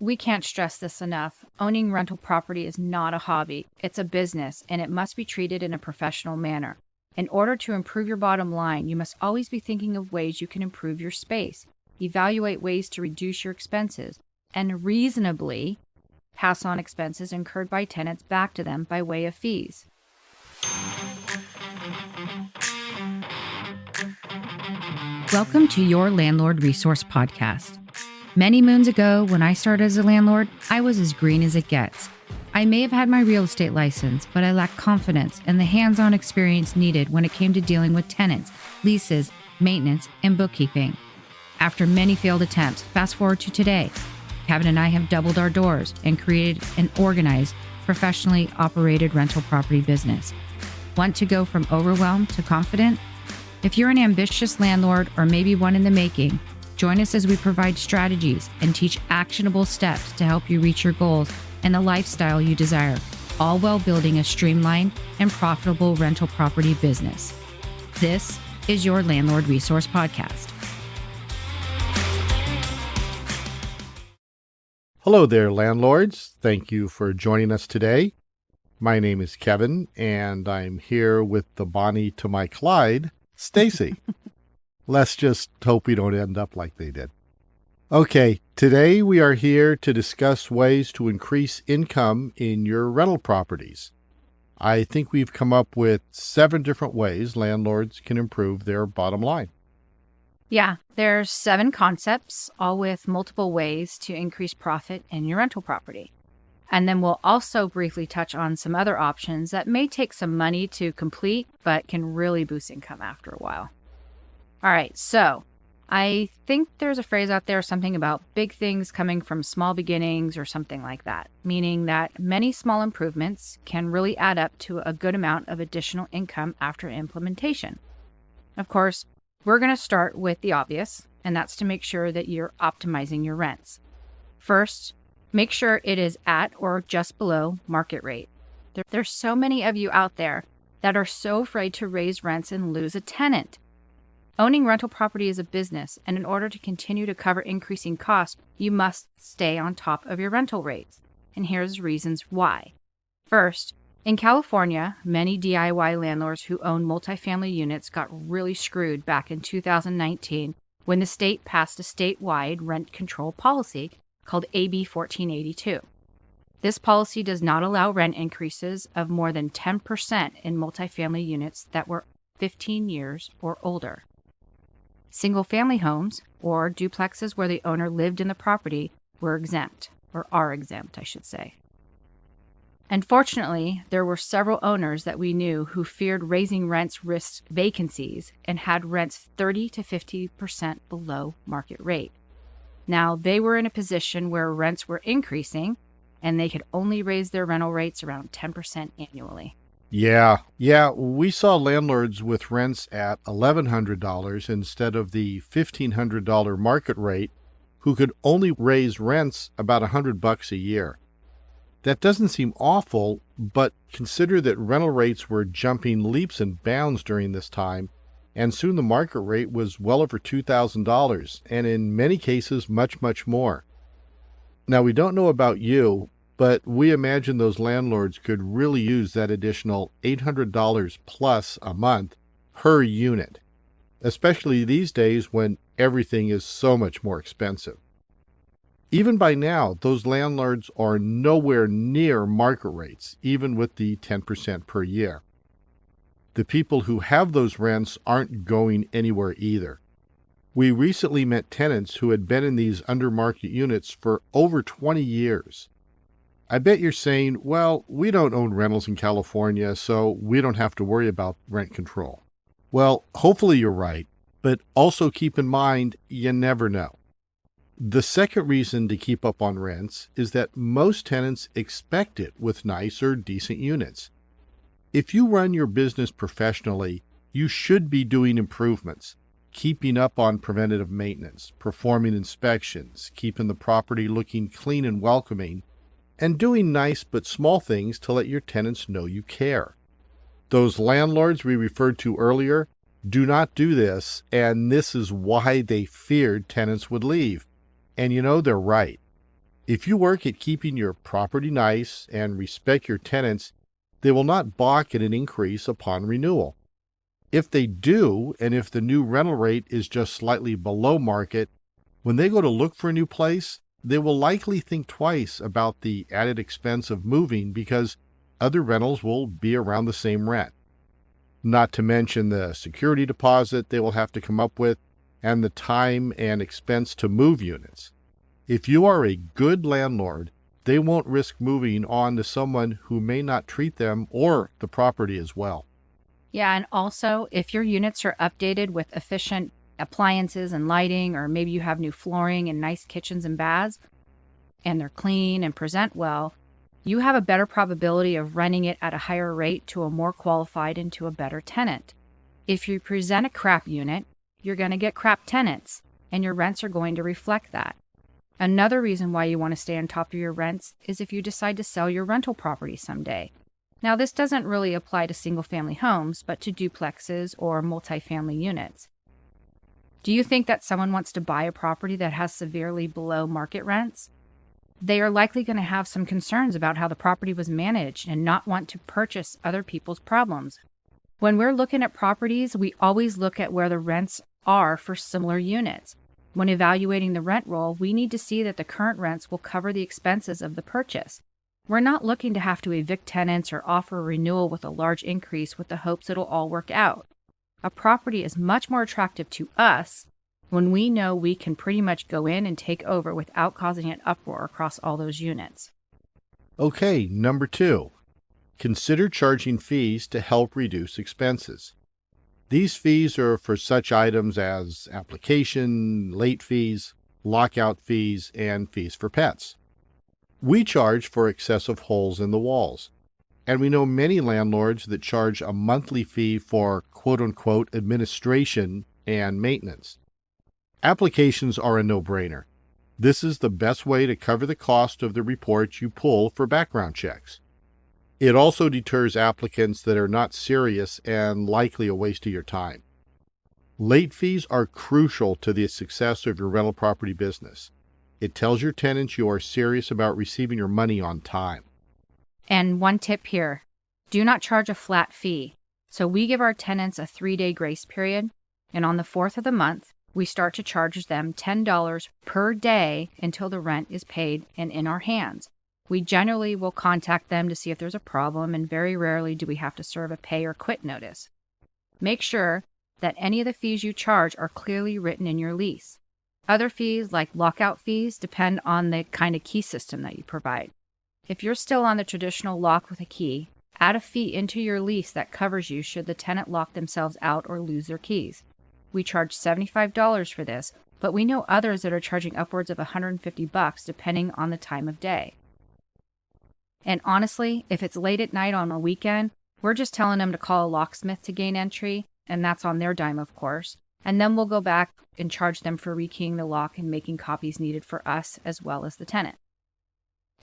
We can't stress this enough. Owning rental property is not a hobby. It's a business, and it must be treated in a professional manner. In order to improve your bottom line, you must always be thinking of ways you can improve your space, evaluate ways to reduce your expenses, and reasonably pass on expenses incurred by tenants back to them by way of fees. Welcome to your Landlord Resource Podcast. Many moons ago, when I started as a landlord, I was as green as it gets. I may have had my real estate license, but I lacked confidence and the hands-on experience needed when it came to dealing with tenants, leases, maintenance, and bookkeeping. After many failed attempts, fast forward to today, Kevin and I have doubled our doors and created an organized, professionally operated rental property business. Want to go from overwhelmed to confident? If you're an ambitious landlord or maybe one in the making, join us as we provide strategies and teach actionable steps to help you reach your goals and the lifestyle you desire, all while building a streamlined and profitable rental property business. This is your Landlord Resource Podcast. Hello there, landlords. Thank you for joining us today. My name is Kevin, and I'm here with the Bonnie to my Clyde, Stacy. Let's just hope we don't end up like they did. Okay, today we are here to discuss ways to increase income in your rental properties. I think we've come up with 7 different ways landlords can improve their bottom line. Yeah, there's 7 concepts, all with multiple ways to increase profit in your rental property. And then we'll also briefly touch on some other options that may take some money to complete, but can really boost income after a while. All right, so I think there's a phrase out there, something about big things coming from small beginnings or something like that, meaning that many small improvements can really add up to a good amount of additional income after implementation. Of course, we're going to start with the obvious, and that's to make sure that you're optimizing your rents. First, make sure it is at or just below market rate. There's so many of you out there that are so afraid to raise rents and lose a tenant. Owning rental property is a business, and in order to continue to cover increasing costs, you must stay on top of your rental rates. And here's reasons why. First, in California, many DIY landlords who own multifamily units got really screwed back in 2019 when the state passed a statewide rent control policy called AB 1482. This policy does not allow rent increases of more than 10% in multifamily units that were 15 years or older. Single-family homes, or duplexes where the owner lived in the property, were exempt, or are exempt, I should say. Unfortunately, there were several owners that we knew who feared raising rents risked vacancies and had rents 30 to 50% below market rate. Now, they were in a position where rents were increasing, and they could only raise their rental rates around 10% annually. Yeah, we saw landlords with rents at $1,100 instead of the $1,500 market rate who could only raise rents about $100 a year. That doesn't seem awful, but consider that rental rates were jumping leaps and bounds during this time, and soon the market rate was well over $2,000, and in many cases, much, much more. Now, we don't know about you, but we imagine those landlords could really use that additional $800 plus a month per unit, especially these days when everything is so much more expensive. Even by now, those landlords are nowhere near market rates, even with the 10% per year. The people who have those rents aren't going anywhere either. We recently met tenants who had been in these under-market units for over 20 years. I bet you're saying, well, we don't own rentals in California, so we don't have to worry about rent control. Well, hopefully you're right, but also keep in mind, you never know. The second reason to keep up on rents is that most tenants expect it with nice or decent units. If you run your business professionally, you should be doing improvements, keeping up on preventative maintenance, performing inspections, keeping the property looking clean and welcoming, and doing nice but small things to let your tenants know you care. Those landlords we referred to earlier do not do this, and this is why they feared tenants would leave. And you know, they're right. If you work at keeping your property nice and respect your tenants, they will not balk at an increase upon renewal. If they do, and if the new rental rate is just slightly below market, when they go to look for a new place, they will likely think twice about the added expense of moving because other rentals will be around the same rent. Not to mention the security deposit they will have to come up with and the time and expense to move units. If you are a good landlord, they won't risk moving on to someone who may not treat them or the property as well. Yeah, and also if your units are updated with efficient appliances and lighting, or maybe you have new flooring and nice kitchens and baths, and they're clean and present well, you have a better probability of renting it at a higher rate to a more qualified and to a better tenant. If you present a crap unit, you're going to get crap tenants, and your rents are going to reflect that. Another reason why you want to stay on top of your rents is if you decide to sell your rental property someday. Now, this doesn't really apply to single-family homes, but to duplexes or multifamily units. Do you think that someone wants to buy a property that has severely below market rents? They are likely going to have some concerns about how the property was managed and not want to purchase other people's problems. When we're looking at properties, we always look at where the rents are for similar units. When evaluating the rent roll, we need to see that the current rents will cover the expenses of the purchase. We're not looking to have to evict tenants or offer a renewal with a large increase with the hopes it'll all work out. A property is much more attractive to us when we know we can pretty much go in and take over without causing an uproar across all those units. Okay, number 2. Consider charging fees to help reduce expenses. These fees are for such items as application, late fees, lockout fees, and fees for pets. We charge for excessive holes in the walls, and we know many landlords that charge a monthly fee for quote-unquote administration and maintenance. Applications are a no-brainer. This is the best way to cover the cost of the reports you pull for background checks. It also deters applicants that are not serious and likely a waste of your time. Late fees are crucial to the success of your rental property business. It tells your tenants you are serious about receiving your money on time. And one tip here, do not charge a flat fee. So we give our tenants a 3-day grace period, and on the 4th of the month, we start to charge them $10 per day until the rent is paid and in our hands. We generally will contact them to see if there's a problem, and very rarely do we have to serve a pay or quit notice. Make sure that any of the fees you charge are clearly written in your lease. Other fees, like lockout fees, depend on the kind of key system that you provide. If you're still on the traditional lock with a key, add a fee into your lease that covers you should the tenant lock themselves out or lose their keys. We charge $75 for this, but we know others that are charging upwards of $150 depending on the time of day. And honestly, if it's late at night on a weekend, we're just telling them to call a locksmith to gain entry, and that's on their dime, of course. And then we'll go back and charge them for rekeying the lock and making copies needed for us as well as the tenant.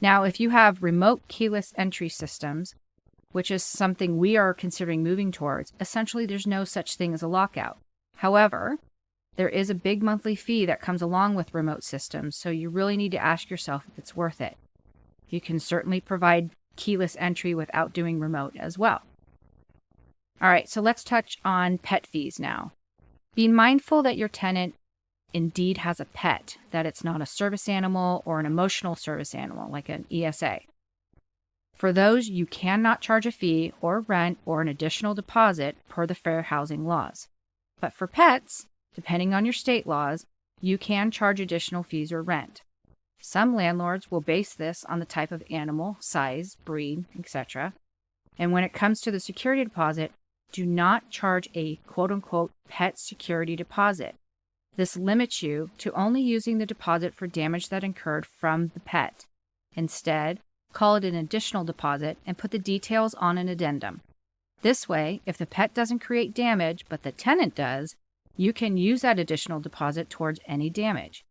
Now, if you have remote keyless entry systems, which is something we are considering moving towards, essentially there's no such thing as a lockout. However, there is a big monthly fee that comes along with remote systems, so you really need to ask yourself if it's worth it. You can certainly provide keyless entry without doing remote as well. All right, so let's touch on pet fees now. Be mindful that your tenant indeed has a pet, that it's not a service animal or an emotional service animal like an ESA. For those, you cannot charge a fee or rent or an additional deposit per the fair housing laws. But for pets, depending on your state laws, you can charge additional fees or rent. Some landlords will base this on the type of animal, size, breed, etc. And when it comes to the security deposit, do not charge a quote-unquote pet security deposit. This limits you to only using the deposit for damage that incurred from the pet. Instead, call it an additional deposit and put the details on an addendum. This way, if the pet doesn't create damage, but the tenant does, you can use that additional deposit towards any damage.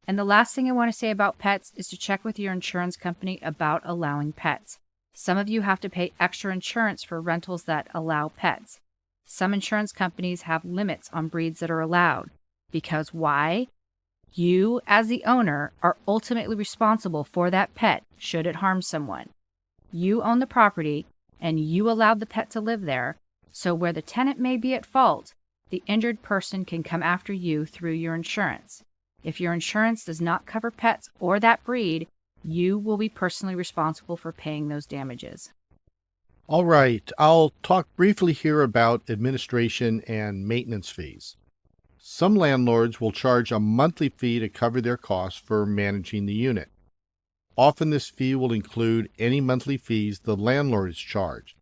And the last thing I want to say about pets is to check with your insurance company about allowing pets. Some of you have to pay extra insurance for rentals that allow pets. Some insurance companies have limits on breeds that are allowed. Because why? You, as the owner, are ultimately responsible for that pet should it harm someone. You own the property, and you allowed the pet to live there, so where the tenant may be at fault, the injured person can come after you through your insurance. If your insurance does not cover pets or that breed, you will be personally responsible for paying those damages. All right, I'll talk briefly here about administration and maintenance fees. Some landlords will charge a monthly fee to cover their costs for managing the unit. Often this fee will include any monthly fees the landlord is charged,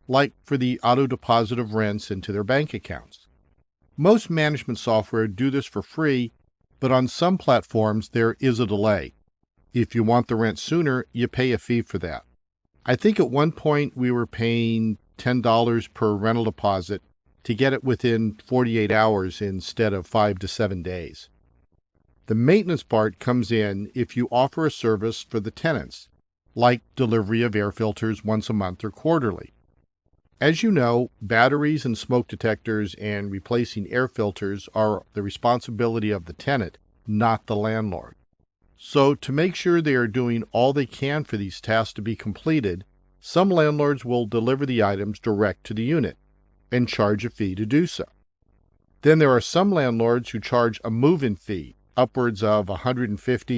like for the auto deposit of rents into their bank accounts. Most management software do this for free, but on some platforms there is a delay. If you want the rent sooner, you pay a fee for that. I think at one point we were paying $10 per rental deposit to get it within 48 hours instead of 5 to 7 days. The maintenance part comes in if you offer a service for the tenants, like delivery of air filters once a month or quarterly. As you know, batteries and smoke detectors and replacing air filters are the responsibility of the tenant, not the landlord. So to make sure they are doing all they can for these tasks to be completed, some landlords will deliver the items direct to the unit and charge a fee to do so. Then there are some landlords who charge a move-in fee, upwards of $150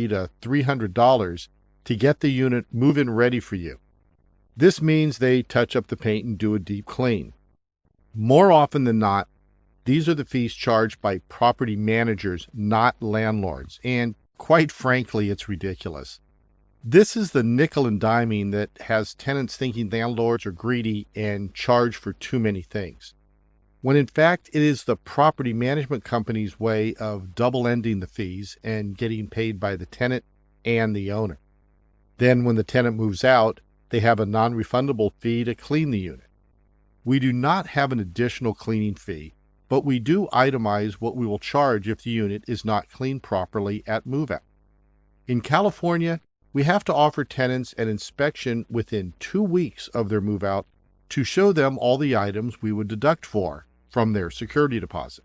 to $300, to get the unit move-in ready for you. This means they touch up the paint and do a deep clean. More often than not, these are the fees charged by property managers, not landlords, and quite frankly, it's ridiculous. This is the nickel and diming that has tenants thinking landlords are greedy and charge for too many things, when in fact it is the property management company's way of double-ending the fees and getting paid by the tenant and the owner. Then when the tenant moves out, they have a non-refundable fee to clean the unit. We do not have an additional cleaning fee, but we do itemize what we will charge if the unit is not cleaned properly at move-out. In California, we have to offer tenants an inspection within 2 weeks of their move-out to show them all the items we would deduct from their security deposit.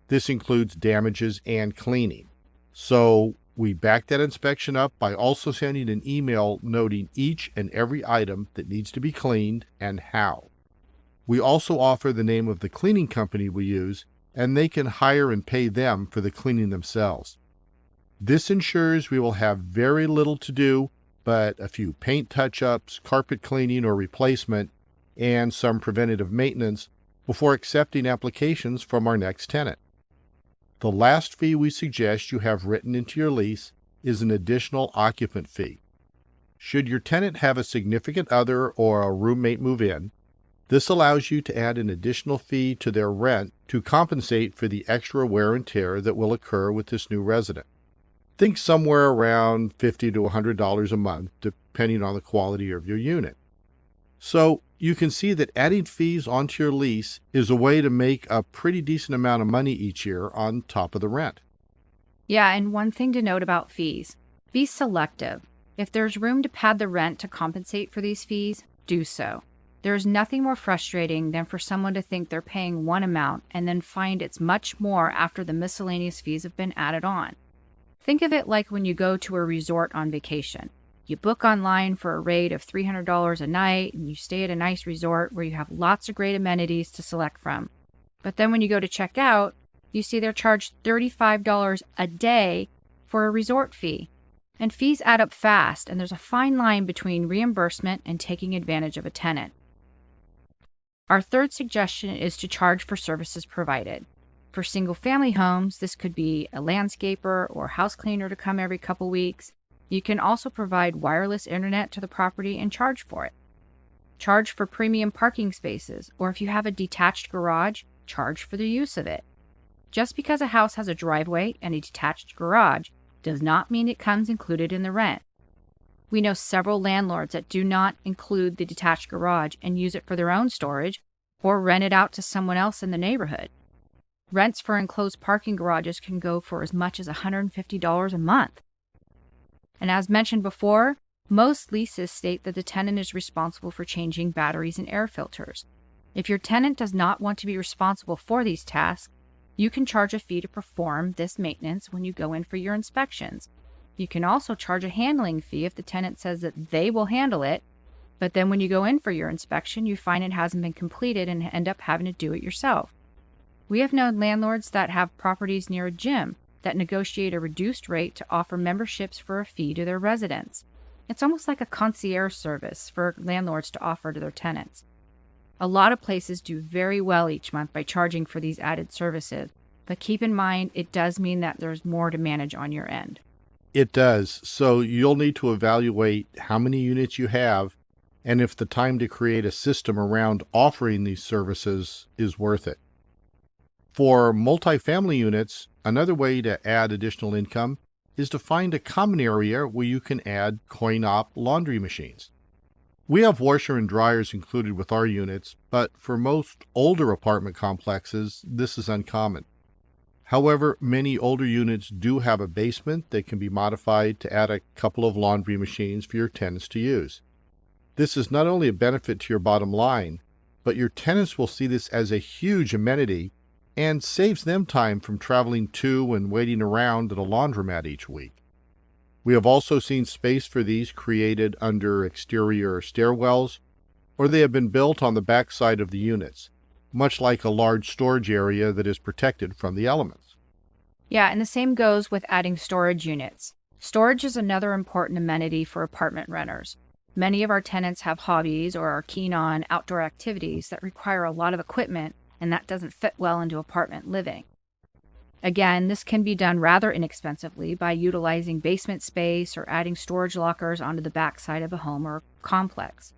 This includes damages and cleaning. So we back that inspection up by also sending an email noting each and every item that needs to be cleaned and how. We also offer the name of the cleaning company we use, and they can hire and pay them for the cleaning themselves. This ensures we will have very little to do but a few paint touch-ups, carpet cleaning or replacement, and some preventative maintenance before accepting applications from our next tenant. The last fee we suggest you have written into your lease is an additional occupant fee. Should your tenant have a significant other or a roommate move in, this allows you to add an additional fee to their rent to compensate for the extra wear and tear that will occur with this new resident. Think somewhere around $50 to $100 a month, depending on the quality of your unit. So you can see that adding fees onto your lease is a way to make a pretty decent amount of money each year on top of the rent. Yeah, and one thing to note about fees, be selective. If there's room to pad the rent to compensate for these fees, do so. There is nothing more frustrating than for someone to think they're paying one amount and then find it's much more after the miscellaneous fees have been added on. Think of it like when you go to a resort on vacation. You book online for a rate of $300 a night and you stay at a nice resort where you have lots of great amenities to select from. But then when you go to check out, you see they're charged $35 a day for a resort fee. And fees add up fast, and there's a fine line between reimbursement and taking advantage of a tenant. Our third suggestion is to charge for services provided. For single-family homes, this could be a landscaper or house cleaner to come every couple weeks. You can also provide wireless internet to the property and charge for it. Charge for premium parking spaces, or if you have a detached garage, charge for the use of it. Just because a house has a driveway and a detached garage does not mean it comes included in the rent. We know several landlords that do not include the detached garage and use it for their own storage or rent it out to someone else in the neighborhood. Rents for enclosed parking garages can go for as much as $150 a month. And as mentioned before, most leases state that the tenant is responsible for changing batteries and air filters. If your tenant does not want to be responsible for these tasks, You can charge a fee to perform this maintenance when you go in for your inspections. You can also charge a handling fee if the tenant says that they will handle it, but then when you go in for your inspection, you find it hasn't been completed and end up having to do it yourself. We have known landlords that have properties near a gym that negotiate a reduced rate to offer memberships for a fee to their residents. It's almost like a concierge service for landlords to offer to their tenants. A lot of places do very well each month by charging for these added services, but keep in mind it does mean that there's more to manage on your end. It does. So you'll need to evaluate how many units you have and if the time to create a system around offering these services is worth it. For multifamily units, another way to add additional income is to find a common area where you can add coin-op laundry machines. We have washer and dryers included with our units, but for most older apartment complexes, this is uncommon. However, many older units do have a basement that can be modified to add a couple of laundry machines for your tenants to use. This is not only a benefit to your bottom line, but your tenants will see this as a huge amenity and saves them time from traveling to and waiting around at a laundromat each week. We have also seen space for these created under exterior stairwells, or they have been built on the backside of the units, much like a large storage area that is protected from the elements. Yeah, and the same goes with adding storage units. Storage is another important amenity for apartment renters. Many of our tenants have hobbies or are keen on outdoor activities that require a lot of equipment, and that doesn't fit well into apartment living. Again, this can be done rather inexpensively by utilizing basement space or adding storage lockers onto the backside of a home or complex.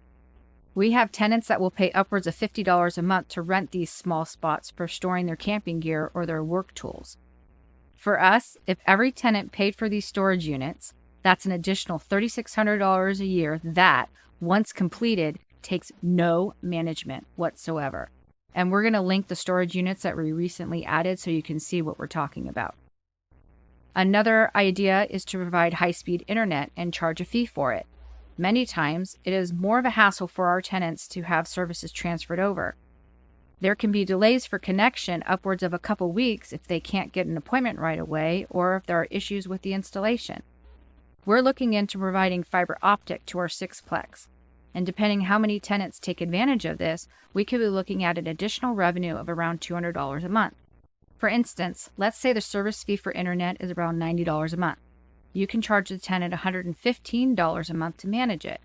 We have tenants that will pay upwards of $50 a month to rent these small spots for storing their camping gear or their work tools. For us, if every tenant paid for these storage units, that's an additional $3,600 a year that, once completed, takes no management whatsoever. And we're going to link the storage units that we recently added so you can see what we're talking about. Another idea is to provide high-speed internet and charge a fee for it. Many times, it is more of a hassle for our tenants to have services transferred over. There can be delays for connection upwards of a couple weeks if they can't get an appointment right away or if there are issues with the installation. We're looking into providing fiber optic to our sixplex, and depending how many tenants take advantage of this, we could be looking at an additional revenue of around $200 a month. For instance, let's say the service fee for internet is around $90 a month. You can charge the tenant $115 a month to manage it.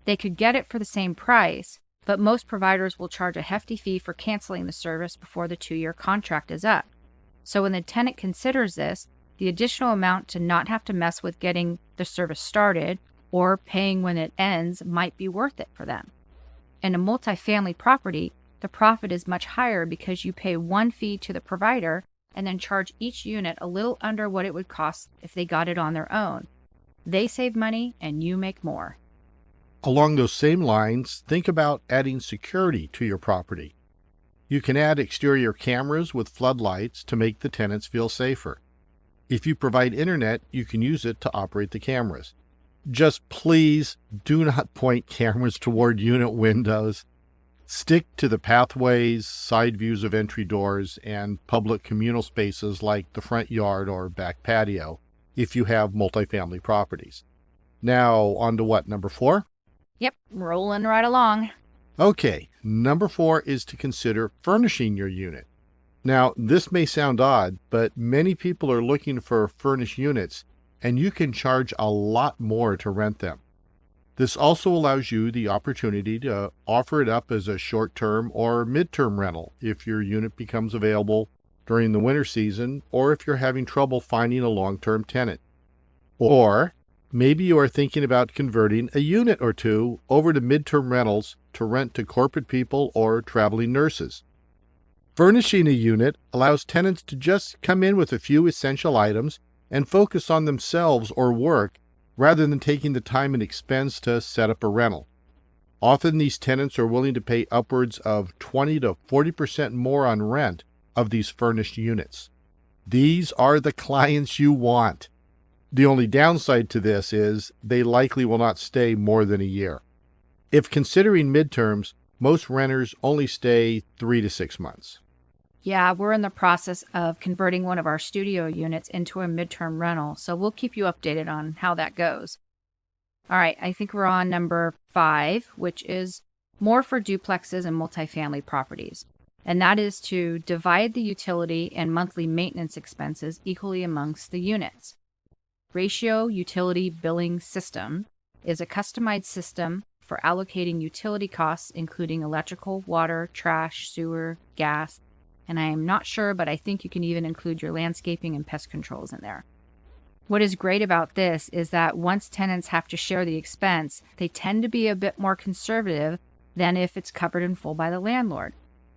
They could get it for the same price, but most providers will charge a hefty fee for canceling the service before the 2-year contract is up. So when the tenant considers this, the additional amount to not have to mess with getting the service started or paying when it ends might be worth it for them. In a multifamily property, the profit is much higher because you pay one fee to the provider and then charge each unit a little under what it would cost if they got it on their own. They save money and you make more. Along those same lines, think about adding security to your property. You can add exterior cameras with floodlights to make the tenants feel safer. If you provide internet, you can use it to operate the cameras. Just please do not point cameras toward unit windows. Stick to the pathways, side views of entry doors, and public communal spaces like the front yard or back patio if you have multifamily properties. Now, on to what, number 4? Yep, rolling right along. Okay, number 4 is to consider furnishing your unit. Now, this may sound odd, but many people are looking for furnished units, and you can charge a lot more to rent them. This also allows you the opportunity to offer it up as a short-term or mid-term rental if your unit becomes available during the winter season or if you're having trouble finding a long-term tenant. Or maybe you are thinking about converting a unit or two over to mid-term rentals to rent to corporate people or traveling nurses. Furnishing a unit allows tenants to just come in with a few essential items and focus on themselves or work rather than taking the time and expense to set up a rental. Often these tenants are willing to pay upwards of 20 to 40% more on rent of these furnished units. These are the clients you want. The only downside to this is they likely will not stay more than a year. If considering midterms, most renters only stay 3 to 6 months. Yeah, we're in the process of converting one of our studio units into a midterm rental, so we'll keep you updated on how that goes. All right, I think we're on number 5, which is more for duplexes and multifamily properties. And that is to divide the utility and monthly maintenance expenses equally amongst the units. Ratio Utility Billing System is a customized system for allocating utility costs, including electrical, water, trash, sewer, gas, and I am not sure, but I think you can even include your landscaping and pest controls in there. What is great about this is that once tenants have to share the expense, they tend to be a bit more conservative than if it's covered in full by the landlord.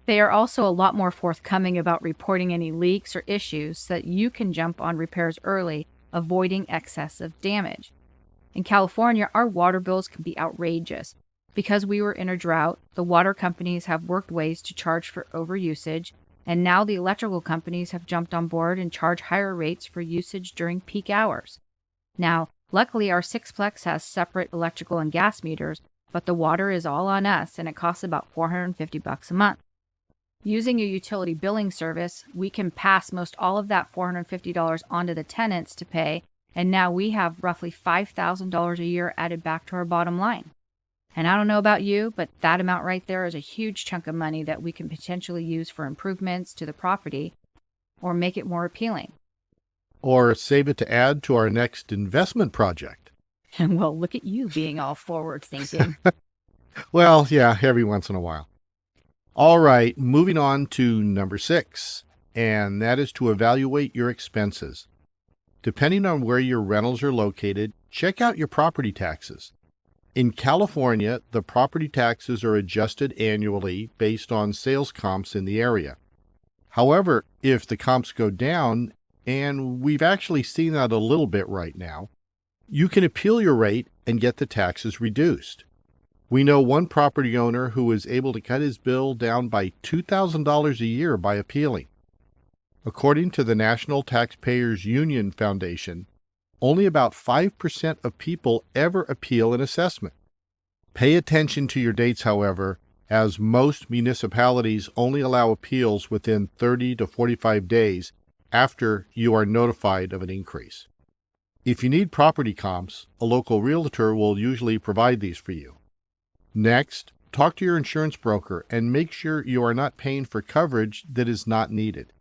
They are also a lot more forthcoming about reporting any leaks or issues so that you can jump on repairs early, avoiding excessive damage. In California, our water bills can be outrageous. Because we were in a drought, the water companies have worked ways to charge for overusage, and now the electrical companies have jumped on board and charge higher rates for usage during peak hours. Now, luckily our sixplex has separate electrical and gas meters, but the water is all on us and it costs about $450 a month. Using a utility billing service, we can pass most all of that $450 onto the tenants to pay, and now we have roughly $5,000 a year added back to our bottom line. And I don't know about you, but that amount right there is a huge chunk of money that we can potentially use for improvements to the property or make it more appealing. Or save it to add to our next investment project. And well, look at you being all forward thinking. Well, yeah, every once in a while. All right, moving on to number 6, and that is to evaluate your expenses. Depending on where your rentals are located, check out your property taxes. In California, the property taxes are adjusted annually based on sales comps in the area. However, if the comps go down, and we've actually seen that a little bit right now, you can appeal your rate and get the taxes reduced. We know one property owner who was able to cut his bill down by $2,000 a year by appealing. According to the National Taxpayers Union Foundation, only about 5% of people ever appeal an assessment. Pay attention to your dates, however, as most municipalities only allow appeals within 30 to 45 days after you are notified of an increase. If you need property comps, a local realtor will usually provide these for you. Next, talk to your insurance broker and make sure you are not paying for coverage that is not needed.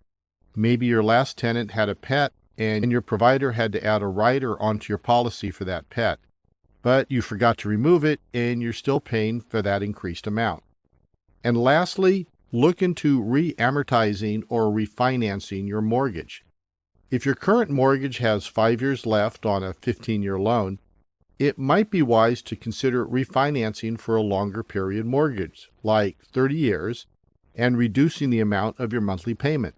Maybe your last tenant had a pet and your provider had to add a rider onto your policy for that pet, but you forgot to remove it and you're still paying for that increased amount. And lastly, look into re-amortizing or refinancing your mortgage. If your current mortgage has 5 years left on a 15-year loan, it might be wise to consider refinancing for a longer period mortgage, like 30 years, and reducing the amount of your monthly payment.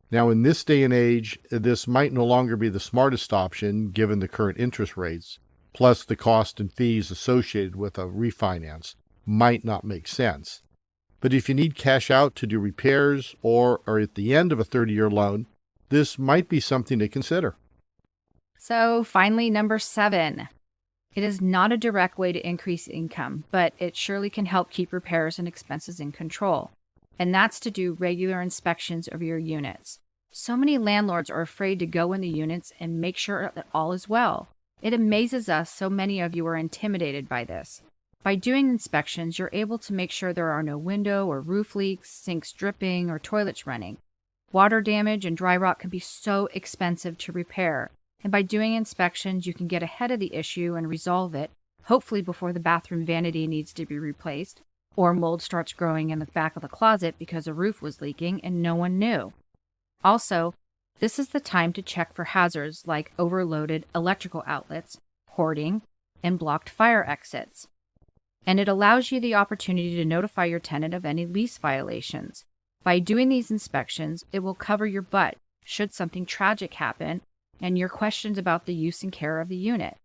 Now, in this day and age, this might no longer be the smartest option given the current interest rates, plus the cost and fees associated with a refinance might not make sense. But if you need cash out to do repairs or are at the end of a 30-year loan, this might be something to consider. So finally, number 7. It is not a direct way to increase income, but it surely can help keep repairs and expenses in control. And that's to do regular inspections of your units. So many landlords are afraid to go in the units and make sure that all is well. It amazes us so many of you are intimidated by this. By doing inspections, you're able to make sure there are no window or roof leaks, sinks dripping, or toilets running. Water damage and dry rot can be so expensive to repair, and by doing inspections, you can get ahead of the issue and resolve it, hopefully before the bathroom vanity needs to be replaced, or mold starts growing in the back of the closet because a roof was leaking and no one knew. Also, this is the time to check for hazards like overloaded electrical outlets, hoarding, and blocked fire exits. And it allows you the opportunity to notify your tenant of any lease violations. By doing these inspections, it will cover your butt should something tragic happen and your questions about the use and care of the unit.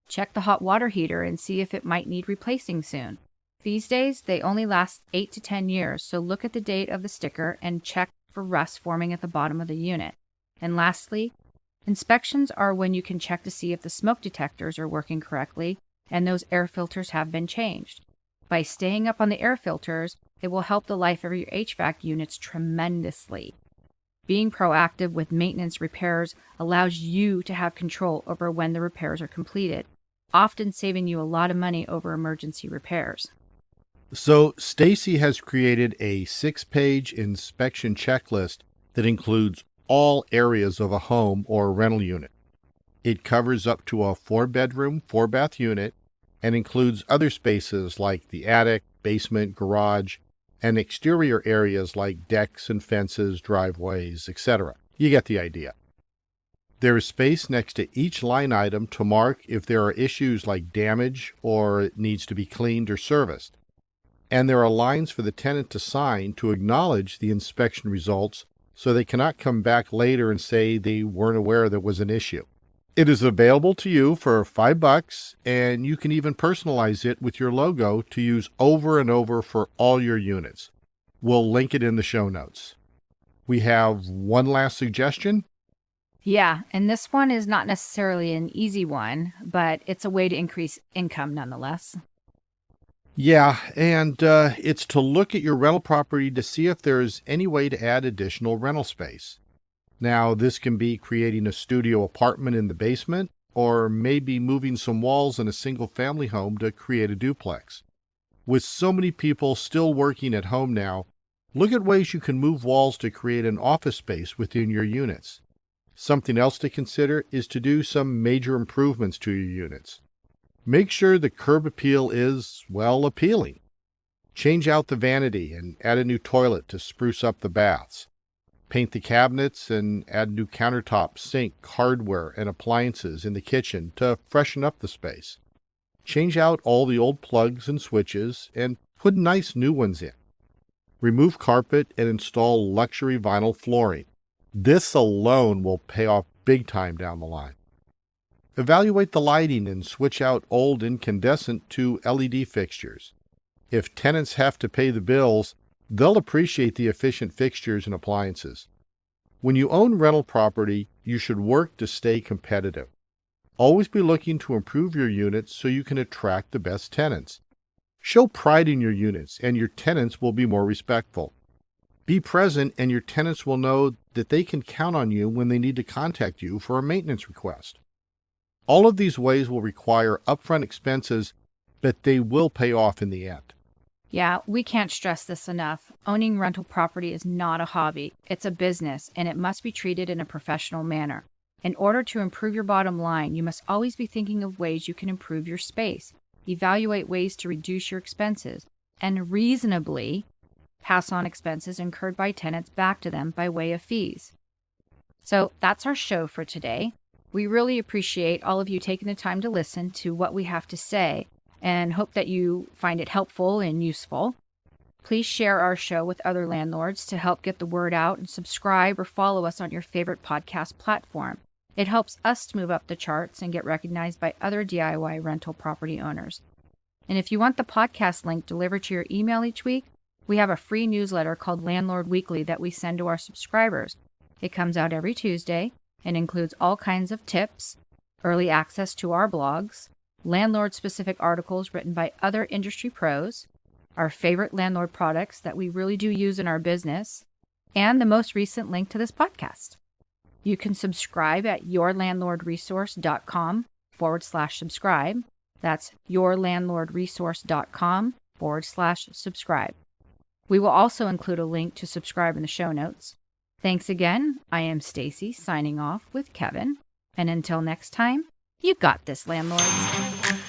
Check the hot water heater and see if it might need replacing soon. These days, they only last 8 to 10 years, so look at the date of the sticker and check for rust forming at the bottom of the unit. And lastly, inspections are when you can check to see if the smoke detectors are working correctly and those air filters have been changed. By staying up on the air filters, It will help the life of your HVAC units tremendously. Being proactive with maintenance repairs allows you to have control over when the repairs are completed, often saving you a lot of money over emergency repairs. So, Stacy has created a 6-page inspection checklist that includes all areas of a home or rental unit. It covers up to a 4-bedroom, 4-bath unit and includes other spaces like the attic, basement, garage, and exterior areas like decks and fences, driveways, etc. You get the idea. There is space next to each line item to mark if there are issues like damage or it needs to be cleaned or serviced. And there are lines for the tenant to sign to acknowledge the inspection results so they cannot come back later and say they weren't aware there was an issue. It is available to you for $5, and you can even personalize it with your logo to use over and over for all your units. We'll link it in the show notes. We have one last suggestion. Yeah, and this one is not necessarily an easy one, but it's a way to increase income nonetheless. Yeah, and it's to look at your rental property to see if there's any way to add additional rental space. Now, this can be creating a studio apartment in the basement, or maybe moving some walls in a single-family home to create a duplex. With so many people still working at home now, look at ways you can move walls to create an office space within your units. Something else to consider is to do some major improvements to your units. Make sure the curb appeal is, well, appealing. Change out the vanity and add a new toilet to spruce up the baths. Paint the cabinets and add new countertops, sink, hardware, and appliances in the kitchen to freshen up the space. Change out all the old plugs and switches and put nice new ones in. Remove carpet and install luxury vinyl flooring. This alone will pay off big time down the line. Evaluate the lighting and switch out old incandescent to LED fixtures. If tenants have to pay the bills, they'll appreciate the efficient fixtures and appliances. When you own rental property, you should work to stay competitive. Always be looking to improve your units so you can attract the best tenants. Show pride in your units, and your tenants will be more respectful. Be present, and your tenants will know that they can count on you when they need to contact you for a maintenance request. All of these ways will require upfront expenses, but they will pay off in the end. Yeah, we can't stress this enough. Owning rental property is not a hobby. It's a business, and it must be treated in a professional manner. In order to improve your bottom line, you must always be thinking of ways you can improve your space, evaluate ways to reduce your expenses, and reasonably pass on expenses incurred by tenants back to them by way of fees. So that's our show for today. We really appreciate all of you taking the time to listen to what we have to say, and hope that you find it helpful and useful. Please share our show with other landlords to help get the word out, and subscribe or follow us on your favorite podcast platform. It helps us to move up the charts and get recognized by other DIY rental property owners. And if you want the podcast link delivered to your email each week, we have a free newsletter called Landlord Weekly that we send to our subscribers. It comes out every Tuesday and includes all kinds of tips, early access to our blogs, landlord-specific articles written by other industry pros, our favorite landlord products that we really do use in our business, and the most recent link to this podcast. You can subscribe at yourlandlordresource.com/subscribe. That's yourlandlordresource.com/subscribe. We will also include a link to subscribe in the show notes. Thanks again. I am Stacy signing off with Kevin. And until next time, you got this, landlords.